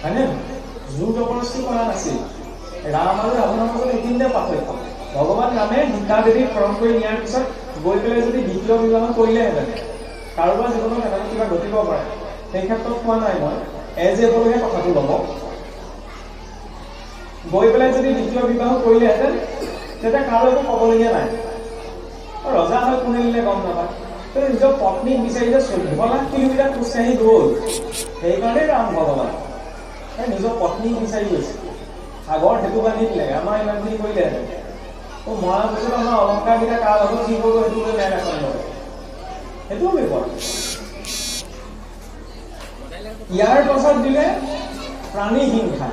হয়নে? জোৰ জবৰদস্তি কৰা নাছিল। ৰাম আৰু ৰাৱণৰ মাজত এইখিনিতে পাৰ্থক্য। ভগৱান ৰামে সীতা দেৱীক হৰণ কৰি নিয়াৰ পিছত গৈ পেলাই যদি দ্বিতীয় বিবাহ কৰিলেহেঁতেন, কাৰোবাৰ জীৱনত এনেকৈ কিবা ঘটিব পাৰে। সেই ক্ষেত্ৰত কোৱা নাই মই, এজ এ হ'লেহে কথাটো ল'ব। গৈ পেলাই যদি দ্বিতীয় বিবাহ কৰিলেহেঁতেন, তেতিয়া কাৰো একো ক'বলগীয়া নাই। ৰজা হয় কোনে নিলে গম নাপায়। নিজৰ পত্নীক বিচাৰি যে 14 লাখ কিলোমিটাৰ খোজকাঢ়ি গ'ল, সেইকাৰণেই ৰাম ভগৱান নিজৰ পত্নীক বিচাৰি গৈছে। আগৰ সেইটো বান্ধি দিলে, আমাৰ ইমানখিনি কৰিলেহেঁতেন। মৰাৰ পিছত আমাৰ অলংকাৰকেইটা কাৰ লগত কি কৰিব সেইটো লৈ ন্যায় ৰাখে। সেইটোও বিপদ। ইয়াৰ পাছত দিলে প্ৰাণী হিংসা।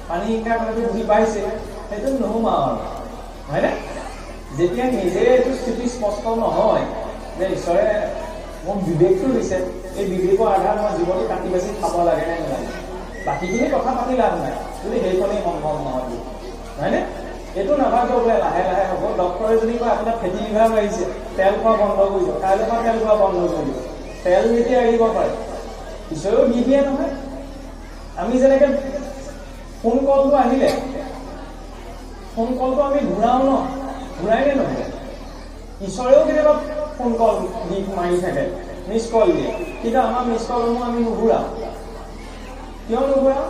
প্ৰাণী হিংসা কথাটো বুজি পাইছে, সেইটো নোসোমাও আৰু, হয়নে? যেতিয়া নিজে এইটো স্থিতি স্পষ্ট নহয় যে ঈশ্বৰে মোক বিবেকটো দিছে, এই বিবেকৰ আধাৰত মই জীৱনটো কাটি বাচি খাব লাগে নে নালাগে, বাকীখিনি কথা পাতি লাভ নাই যদি সেইখনেই সম্ভৱ নহয়, হয়নে? এইটো নাভাবিব বোলে লাহে লাহে হ'ব। ডক্টৰে যদি কয় আপোনাৰ ফেটি লিভাৰ আহিছে, তেল খোৱা বন্ধ কৰিব, কাইলৈ পৰা তেল খোৱা বন্ধ কৰিব, তেল যেতিয়া এৰিব পাৰে, ঈশ্বৰেও দি দিয়ে নহয়। আমি যেনেকে ফোন কলটো আহিলে, ফোন কলটো আমি ঘূৰাও ন, ঘূৰাই নে নহয়? ঈশ্বৰেও কেতিয়াবা ফোন কল দি মাৰি থাকে, মিছ কল দিয়ে, কিন্তু আমাৰ মিছ কলসমূহ আমি নুঘূৰাও। কিয় নুঘূৰাও?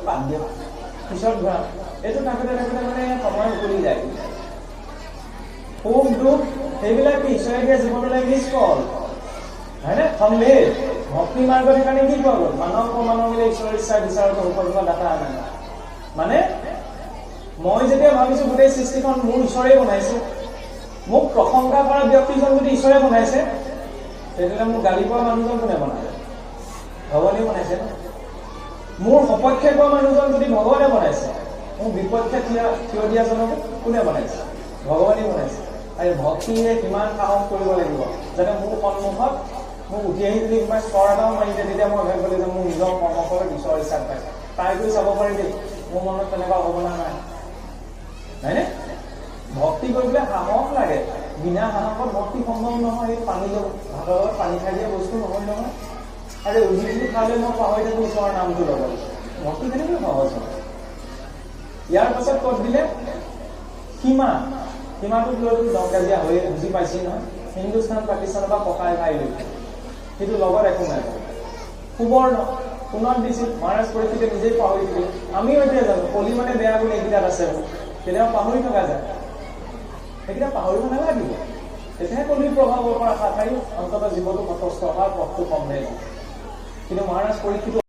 বাদ দিয়ক, পিছত ঘূৰাম। এইটো থাকোঁতে থাকোঁতে মানে সময় উকলি যায়। সুখ দুখ সেইবিলাক ঈশ্বৰে দিয়া জীৱনলৈ মিছ কল, হয়নে? সন্দেহ ভক্তি মাৰ্গত সেইকাৰণে কি পোৱা গ'ল? মানৱ প্ৰমাণৰ মিলে ঈশ্বৰৰ ইচ্ছাৰ বিচাৰত উপযোগা দাতা আনে। মানে মই যেতিয়া ভাবিছো গোটেই সৃষ্টিখন মোৰ ঈশ্বৰে বনাইছে, মোক প্ৰশংসা কৰা ব্যক্তিজন যদি ঈশ্বৰে বনাইছে, তেতিয়াহ'লে মোক গালি পোৱা মানুহজন কোনে বনাইছে? ভগৱানে বনাইছে। মোৰ সপক্ষে কোৱা মানুহজন যদি ভগৱানে বনাইছে, মোক বিপক্ষে থিয় দিয়াজনক কোনে বনাইছে? ভগৱানে বনাইছে। আৰু ভক্তিৰে কিমান সাহস কৰিব লাগিব যাতে মোৰ সন্মুখত মোক উঠি আহি যদি কোনোবাই স্বৰ এটাও মাৰিছে, তেতিয়া মই ভাবিব লাগিব মোৰ নিজৰ কৰ্মফলত ঈশ্বৰৰ ইচ্ছাত পাইছে। ট্ৰাই কৰি চাব পাৰি দেই, মোৰ মনত তেনেকুৱা অৱনা নাই, হয়নে? ভক্তি কৰিবলৈ সাহস লাগে। বিনা সাহসত ভক্তি সম্ভৱ নহয়। সেই পানী ভাতৰ লগত পানী খাই দিয়া বস্তু নহয় নহয়। আৰু উজুলি খালে মই পাহৰি থাকোঁ ঈশ্বৰৰ নামটো ল'ব। ভক্তি কেনেকৈ সহজ হয়? ইয়াৰ পাছত ক'ত দিলে? সীমা। সীমাটোক লৈতো দম কাজিয়া হৈ বুজি পাইছে নহয়। হিন্দুস্তান পাকিস্তানৰ পৰা ককাই ভাই লৈ, কিন্তু লগত একো নাই। সুবৰ্ণ পুনৰ দিছিল, মহাৰাজ পৰীক্ষিতে নিজেই পাহৰি থাকিল। আমিও এতিয়া জানো কলি মানে বেয়া বুলি এইকেইটাত আছে, কেতিয়াবা পাহৰি থকা যায়। সেইকেইটা পাহৰিব নালাগিব, তেতিয়াহে কলিৰ প্ৰভাৱৰ পৰা হাত সাৰি অন্ততঃ জীৱটো কষ্ট হোৱাৰ পথটো কম হৈ যায়। কিন্তু মহাৰাজ পৰীক্ষিত